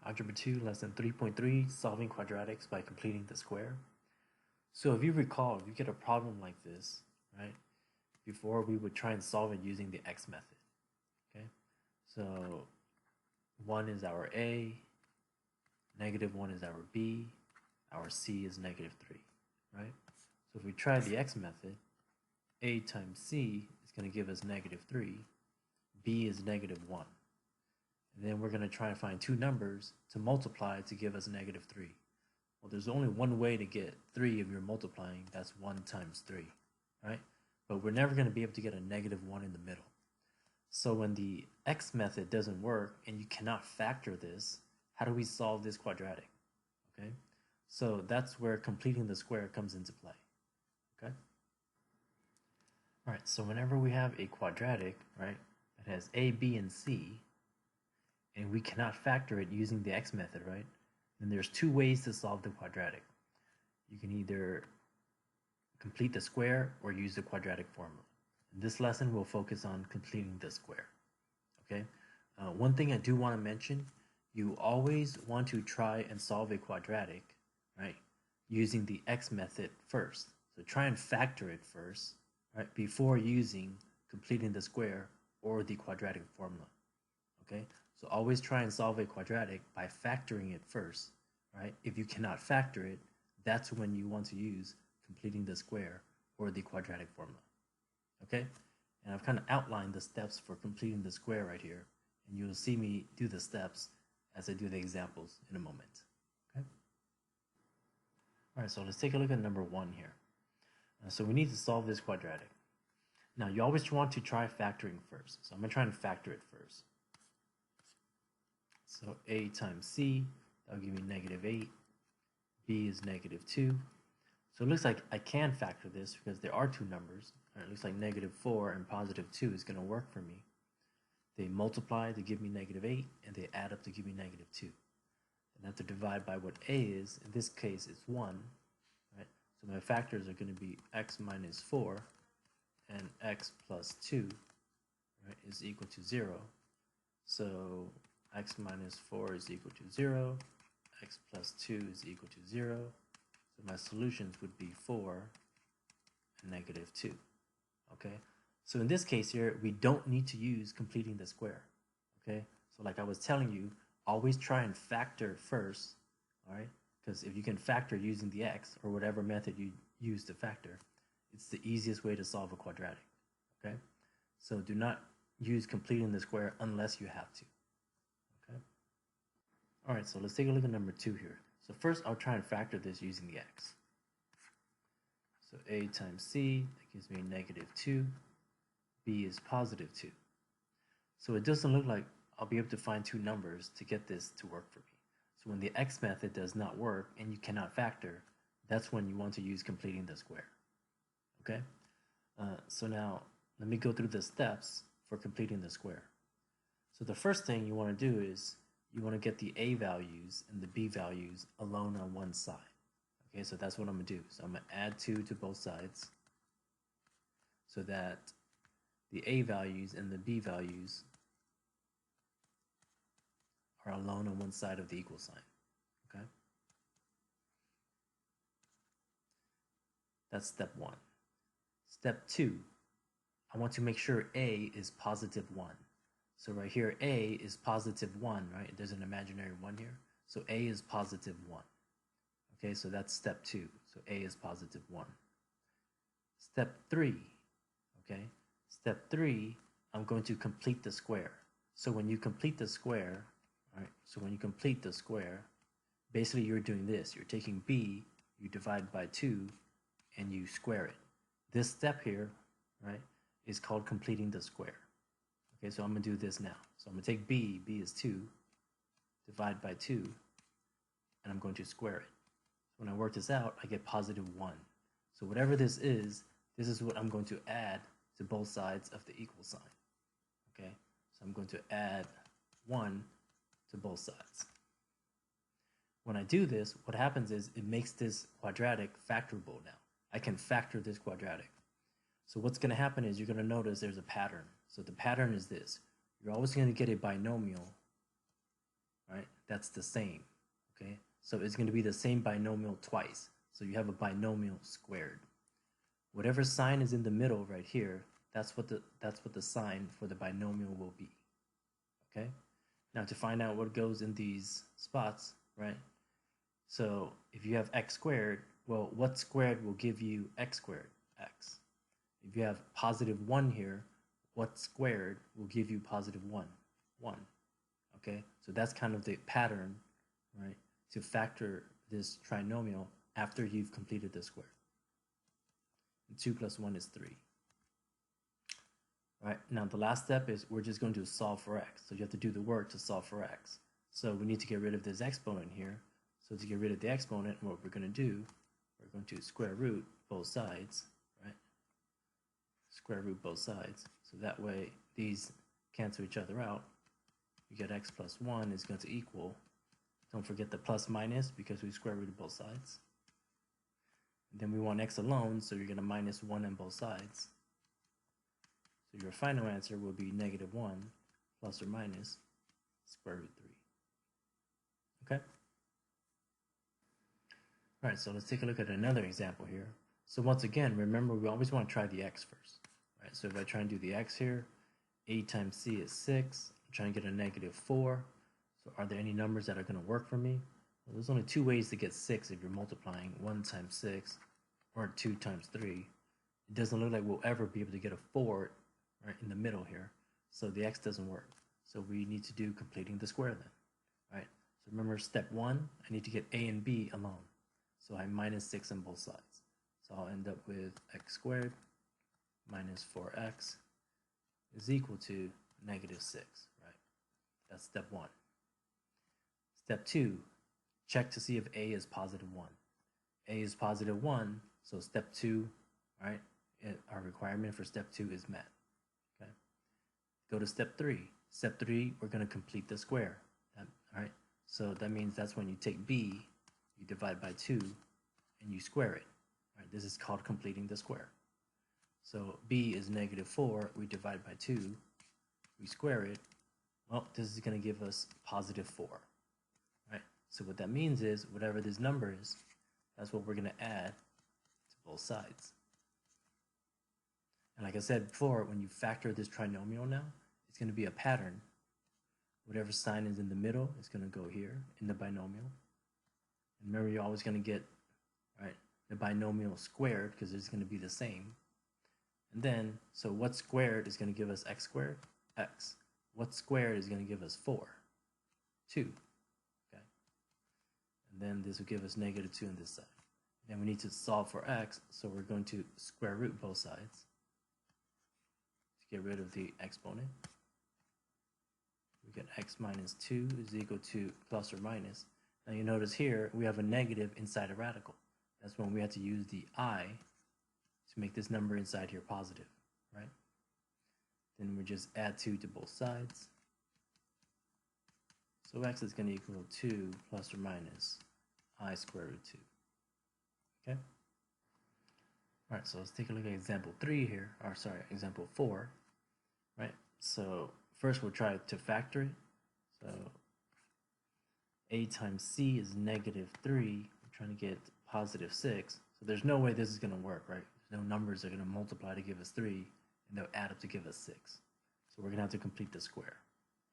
Algebra 2, lesson 3.3, solving quadratics by completing the square. So if you recall, if you get a problem like this, right, before we would try and solve it using the x method, okay? So 1 is our a, -1 is our b, our c is -3, right? So if we try the x method, a times c is going to give us -3, b is -1. And then we're going to try and find two numbers to multiply to give us -3. Well, there's only one way to get 3 if you're multiplying. That's 1 times 3, right? But we're never going to be able to get a -1 in the middle. So when the x method doesn't work and you cannot factor this, how do we solve this quadratic? Okay, so that's where completing the square comes into play. Okay. All right, so whenever we have a quadratic, right, that has a, b, and c, and we cannot factor it using the x method, right? Then there's two ways to solve the quadratic. You can either complete the square or use the quadratic formula. In this lesson, we'll focus on completing the square. Okay. One thing I do want to mention, you always want to try and solve a quadratic, right, using the x method first. So try and factor it first, right, before using completing the square or the quadratic formula. Okay. So always try and solve a quadratic by factoring it first, right? If you cannot factor it, that's when you want to use completing the square or the quadratic formula, okay? And I've kind of outlined the steps for completing the square right here, and you'll see me do the steps as I do the examples in a moment, okay? All right, so let's take a look at number 1 here. So we need to solve this quadratic. Now, you always want to try factoring first, so I'm going to try and factor it first. So a times c, that'll give me -8. B is -2. So it looks like I can factor this because there are two numbers. It looks like -4 and +2 is going to work for me. They multiply to give me -8, and they add up to give me -2. And I have to divide by what a is. In this case, it's 1. Right? So my factors are going to be x minus 4 and x plus 2, right, is equal to 0. So x minus 4 is equal to 0, x plus 2 is equal to 0. So my solutions would be 4 and -2. Okay, so in this case here, we don't need to use completing the square. Okay, so like I was telling you, always try and factor first, all right? Because if you can factor using the x or whatever method you use to factor, it's the easiest way to solve a quadratic. Okay, so do not use completing the square unless you have to. All right, so let's take a look at number 2 here. So first, I'll try and factor this using the x. So a times c, that gives me -2. B is +2. So it doesn't look like I'll be able to find two numbers to get this to work for me. So when the x method does not work and you cannot factor, that's when you want to use completing the square. Okay? So now, let me go through the steps for completing the square. So the first thing you want to do is you want to get the a values and the b values alone on one side. Okay, so that's what I'm going to do. So I'm going to add 2 to both sides so that the a values and the b values are alone on one side of the equal sign. Okay? That's step 1. Step 2, I want to make sure a is +1. So right here, a is +1, right? There's an imaginary 1 here. So a is +1. Okay, so that's step 2. So a is +1. Step 3, okay? Step 3, I'm going to complete the square. So when you complete the square, right? So when you complete the square, basically you're doing this. You're taking b, you divide by 2, and you square it. This step here, right, is called completing the square. Okay, so I'm going to do this now. So I'm going to take b is 2, divide by 2, and I'm going to square it. So when I work this out, I get +1. So whatever this is what I'm going to add to both sides of the equal sign. Okay, so I'm going to add 1 to both sides. When I do this, what happens is it makes this quadratic factorable now. I can factor this quadratic. So what's going to happen is you're going to notice there's a pattern. So the pattern is this. You're always going to get a binomial right? That's the same, okay? So it's going to be the same binomial twice. So you have a binomial squared. Whatever sign is in the middle right here, that's what the sign for the binomial will be, okay? Now to find out what goes in these spots, right? So if you have x squared, well, what squared will give you x squared? X. If you have positive 1 here, what squared will give you positive 1? 1. Okay, so that's kind of the pattern, right, to factor this trinomial after you've completed the square. And 2 plus 1 is 3. All right, now the last step is we're just going to solve for x. So you have to do the work to solve for x. So we need to get rid of this exponent here. So to get rid of the exponent, what we're going to do, we're going to square root both sides, right? Square root both sides. So that way these cancel each other out. You get x plus 1 is going to equal, don't forget the plus minus because we square rooted both sides. And then we want x alone, so you're going to minus 1 on both sides. So your final answer will be negative 1 plus or minus square root 3. Okay? All right, so let's take a look at another example here. So once again, remember we always want to try the x first. Right? So if I try and do the x here, a times c is 6. I'm trying to get a negative 4. So are there any numbers that are going to work for me? Well, there's only two ways to get 6 if you're multiplying 1 times 6 or 2 times 3. It doesn't look like we'll ever be able to get a 4 right in the middle here. So the x doesn't work. So we need to do completing the square then. Right? So remember step 1, I need to get a and b alone. So I minus 6 on both sides. So I'll end up with x squared minus 4x is equal to negative 6, right? That's step 1. Step 2, check to see if a is positive 1. A is positive 1, so step 2, right? Our requirement for step 2 is met, okay? Go to step 3. Step 3, we're going to complete the square, all right? So that means that's when you take b, you divide by 2, and you square it. Right? This is called completing the square. So b is negative 4, we divide by 2, we square it. Well, this is going to give us positive 4. Right? So what that means is whatever this number is, that's what we're going to add to both sides. And like I said before, when you factor this trinomial now, it's going to be a pattern. Whatever sign is in the middle is going to go here in the binomial. And remember, you're always going to get, right, the binomial squared because it's going to be the same. And then, so what squared is going to give us x squared? X. What squared is going to give us 4? 2. Okay. And then this will give us negative 2 on this side. Then we need to solve for x, so we're going to square root both sides to get rid of the exponent. We get x minus 2 is equal to plus or minus. Now you notice here we have a negative inside a radical. That's when we have to use the I to make this number inside here positive, right? Then we just add 2 to both sides. So x is going to equal 2 plus or minus I square root 2. Okay? All right, so let's take a look at example 3 here, or sorry, example 4, right? So first we'll try to factor it. So a times c is negative 3. We're trying to get positive 6. So there's no way this is going to work, right? There's no numbers that are going to multiply to give us 3, and they'll add up to give us 6. So we're going to have to complete the square,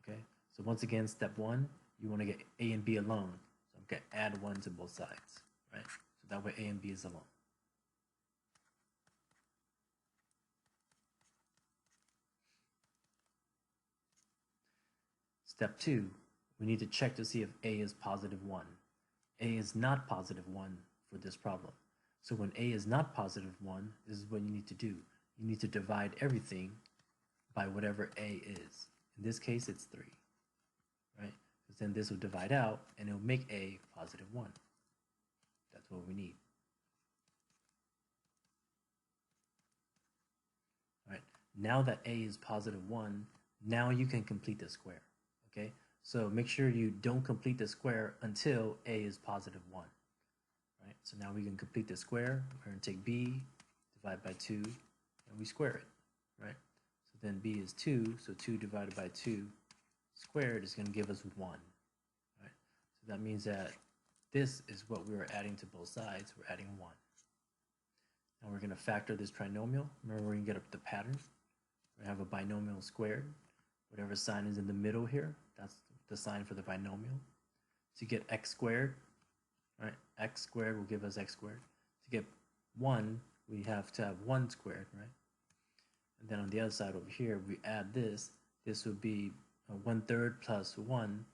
okay? So once again, step 1, you want to get a and b alone. So I'm going to add 1 to both sides, right? So that way a and b is alone. Step 2, we need to check to see if a is positive 1. A is not positive 1 for this problem. So when a is not positive 1, this is what you need to do. You need to divide everything by whatever a is. In this case, it's 3, right? Because then this will divide out, and it'll make a positive 1. That's what we need. All right, now that a is positive 1, now you can complete the square, okay? So make sure you don't complete the square until a is positive 1. Right? So now we can complete the square. We're going to take b, divide by 2, and we square it, right? So then b is 2, so 2 divided by 2 squared is going to give us 1. So that means that this is what we are adding to both sides. We're adding 1. Now we're going to factor this trinomial. Remember, we're going to get up the pattern. We have a binomial squared. Whatever sign is in the middle here, that's the sign for the binomial. To get x squared, right? X squared will give us x squared. To get 1, we have to have 1 squared, right? And then on the other side over here, we add this. This would be 1/3 plus 1.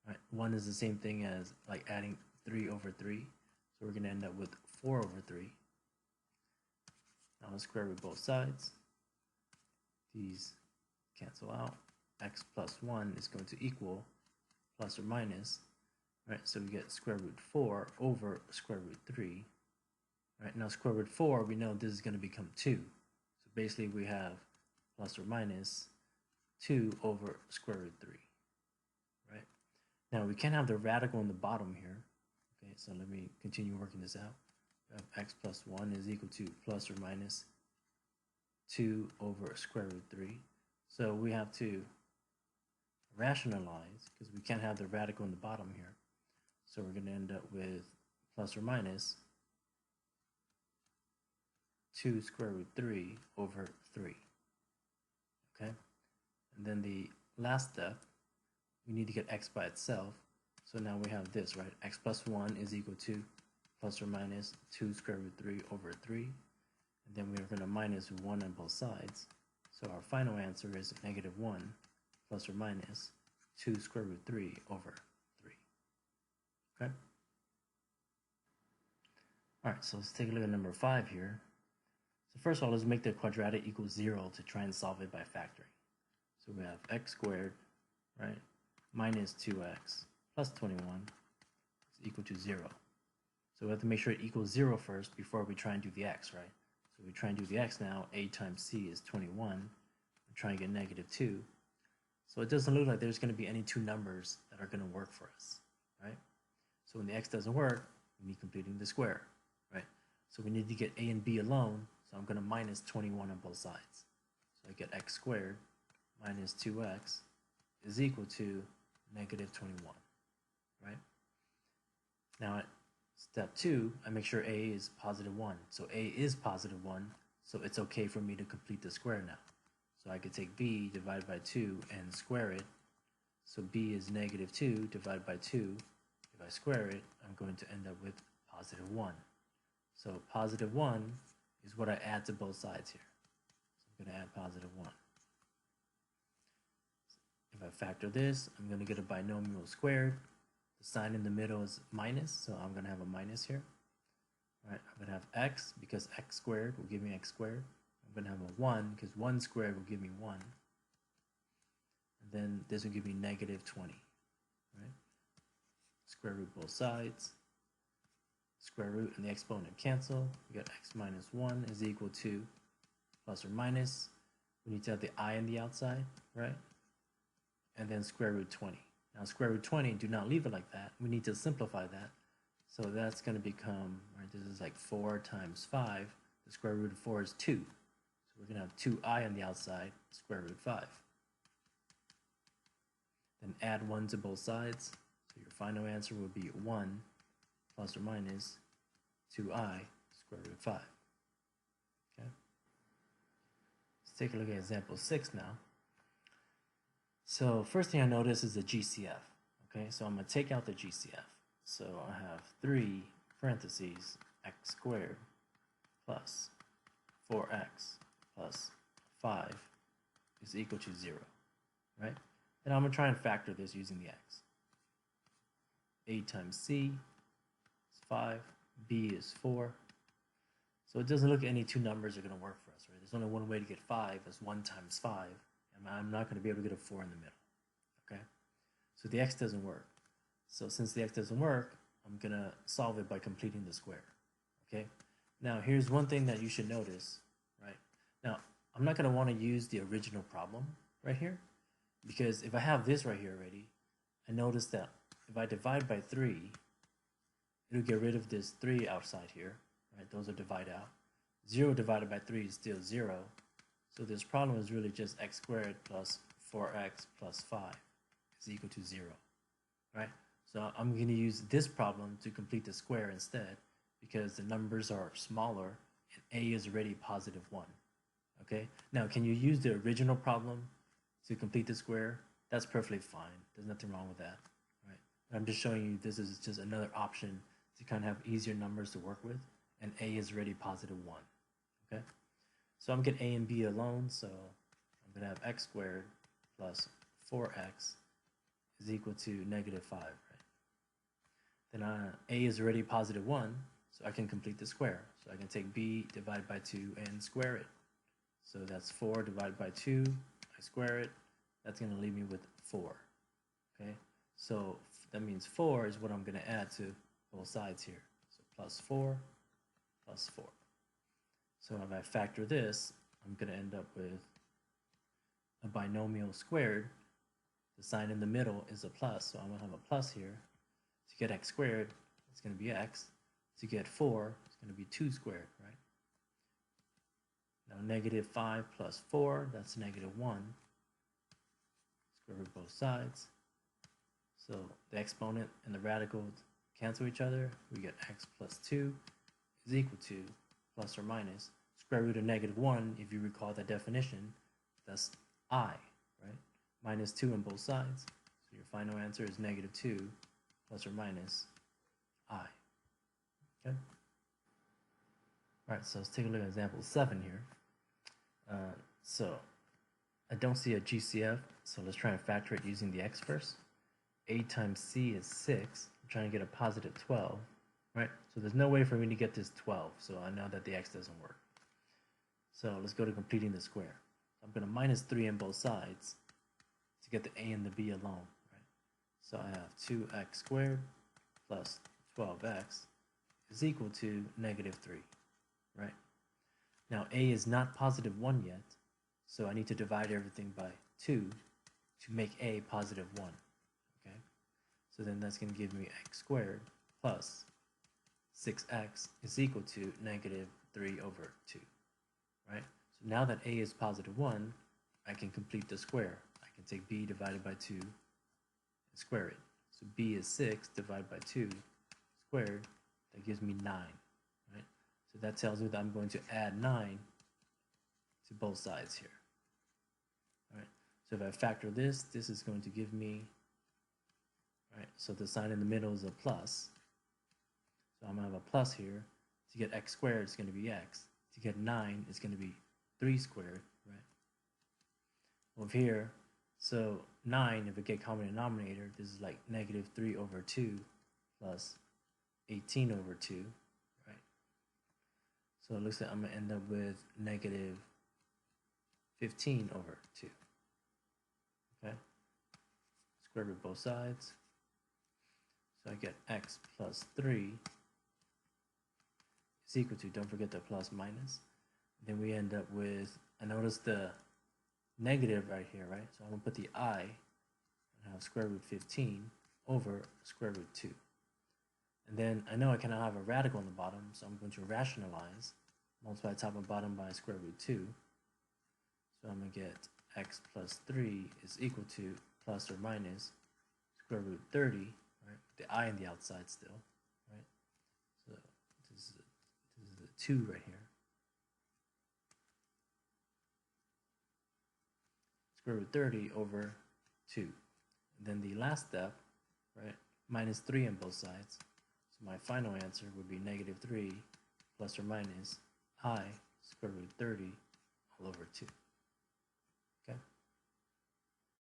Right? 1 is the same thing as like adding 3 over 3. So we're going to end up with 4 over 3. Now let's square root both sides. These cancel out. X plus 1 is going to equal plus or minus. Right? So we get square root 4 over square root 3. Right? Now square root 4, we know this is going to become 2. So basically we have plus or minus 2 over square root 3. Right? Now we can't have the radical in the bottom here. Okay, so let me continue working this out. We have x plus 1 is equal to plus or minus 2 over square root 3. So we have to rationalize because we can't have the radical in the bottom here. So we're going to end up with plus or minus 2 square root 3 over 3. Okay? And then the last step, we need to get x by itself. So now we have this, right? X plus 1 is equal to plus or minus 2 square root 3 over 3. And then we're going to minus 1 on both sides. So our final answer is negative 1 plus or minus 2 square root 3 over 3. Okay? All right, so let's take a look at number 5 here. So first of all, let's make the quadratic equal 0 to try and solve it by factoring. So we have x squared, right, minus 2x plus 21 is equal to 0. So we have to make sure it equals 0 first before we try and do the x, right? So we try and do the x now. A times c is 21. We're trying to get negative 2. So it doesn't look like there's going to be any two numbers that are going to work for us, right? So when the x doesn't work, we need completing the square, right? So we need to get a and b alone. So I'm going to minus 21 on both sides. So I get x squared minus 2x is equal to negative 21, right? Now at step 2, I make sure a is positive 1. So a is positive 1, so it's okay for me to complete the square now. So I could take b divided by 2 and square it. So b is negative 2 divided by 2. If I square it, I'm going to end up with positive 1. So positive 1 is what I add to both sides here. So I'm going to add positive 1. If I factor this, I'm going to get a binomial squared. The sign in the middle is minus, so I'm going to have a minus here. All right, I'm going to have x because x squared will give me x squared. I'm going to have a 1 because 1 squared will give me 1. And then this will give me negative 20. Right? Square root both sides. Square root and the exponent cancel. We got x minus 1 is equal to plus or minus. We need to have the I on the outside, right? And then square root 20. Now square root 20, do not leave it like that. We need to simplify that. So that's going to become, right, this is like 4 times 5. The square root of 4 is 2. So we're going to have 2i on the outside, square root 5. Then add 1 to both sides. So your final answer will be 1 plus or minus 2i square root 5. Okay. Let's take a look at example 6 now. So first thing I notice is the GCF. Okay, so I'm going to take out the GCF. So I have 3 parentheses x squared plus 4x plus 5 is equal to 0, right? And I'm going to try and factor this using the x. A times c is 5, b is 4. So it doesn't look like any two numbers are going to work for us, right? There's only one way to get 5, that's 1 times 5. And I'm not going to be able to get a 4 in the middle, okay? So the x doesn't work. So since the x doesn't work, I'm going to solve it by completing the square, okay? Now, here's one thing that you should notice, right? Now, I'm not going to want to use the original problem right here, because if I have this right here already, I notice that if I divide by 3, it'll get rid of this 3 outside here, right? Those are divide out. 0 divided by 3 is still 0. So this problem is really just x squared plus 4x plus 5 is equal to 0, right? So I'm going to use this problem to complete the square instead because the numbers are smaller and a is already positive 1. Okay, now can you use the original problem to complete the square? That's perfectly fine. There's nothing wrong with that. Right? I'm just showing you this is just another option to kind of have easier numbers to work with, and a is already positive 1. Okay, so I'm going to get a and b alone, so I'm going to have x squared plus 4x is equal to negative 5. Right? Then a is already positive 1, so I can complete the square. So I can take b divided by 2 and square it. So that's 4 divided by 2, I square it, that's going to leave me with 4. Okay, so that means 4 is what I'm going to add to both sides here. So plus 4, plus 4. So if I factor this, I'm going to end up with a binomial squared. The sign in the middle is a plus, so I'm going to have a plus here. To get x squared, it's going to be x. To get 4, it's going to be 2 squared, right? Now negative 5 plus 4, that's negative 1. Square root both sides. So the exponent and the radical cancel each other. We get x plus 2 is equal to plus or minus square root of negative 1. If you recall that definition, that's I, right? Minus 2 on both sides. So your final answer is negative 2 plus or minus I. Okay? All right, so let's take a look at example 7 here. So I don't see a GCF, so let's try and factor it using the x first. A times c is 6. I'm trying to get a positive 12, right? So there's no way for me to get this 12, so I know that the x doesn't work. So let's go to completing the square. I'm going to minus 3 on both sides to get the a and the b alone, right? So I have 2x squared plus 12x is equal to negative 3, right? Now a is not positive 1 yet, so I need to divide everything by 2 to make a positive 1, okay? So then that's going to give me x squared plus 6x is equal to negative 3 over 2, right? So now that a is positive 1, I can complete the square. I can take b divided by 2 and square it. So b is 6 divided by 2 squared, that gives me 9, right? So that tells me that I'm going to add 9 to both sides here. All right. So if I factor this, this is going to give me, right? So the sign in the middle is a plus. So I'm going to have a plus here. To get x squared, it's going to be x. To get 9, it's going to be 3 squared, right? Over here, so 9, if we get common denominator, this is like negative 3 over 2 plus 18 over 2, right? So it looks like I'm going to end up with negative 15 over 2. Okay? Square root both sides. So I get x plus 3 is equal to, don't forget the plus minus. Then we end up with, I notice the negative right here, right? So I'm going to put the I and have square root 15 over square root 2. And then I know I cannot have a radical on the bottom, so I'm going to rationalize, multiply top and bottom by square root 2. So I'm going to get x plus 3 is equal to plus or minus square root 30, right? The I on the outside still, right? So this is a 2 right here. Square root 30 over 2. And then the last step, right? Minus 3 on both sides. So my final answer would be negative 3 plus or minus I square root 30 all over 2.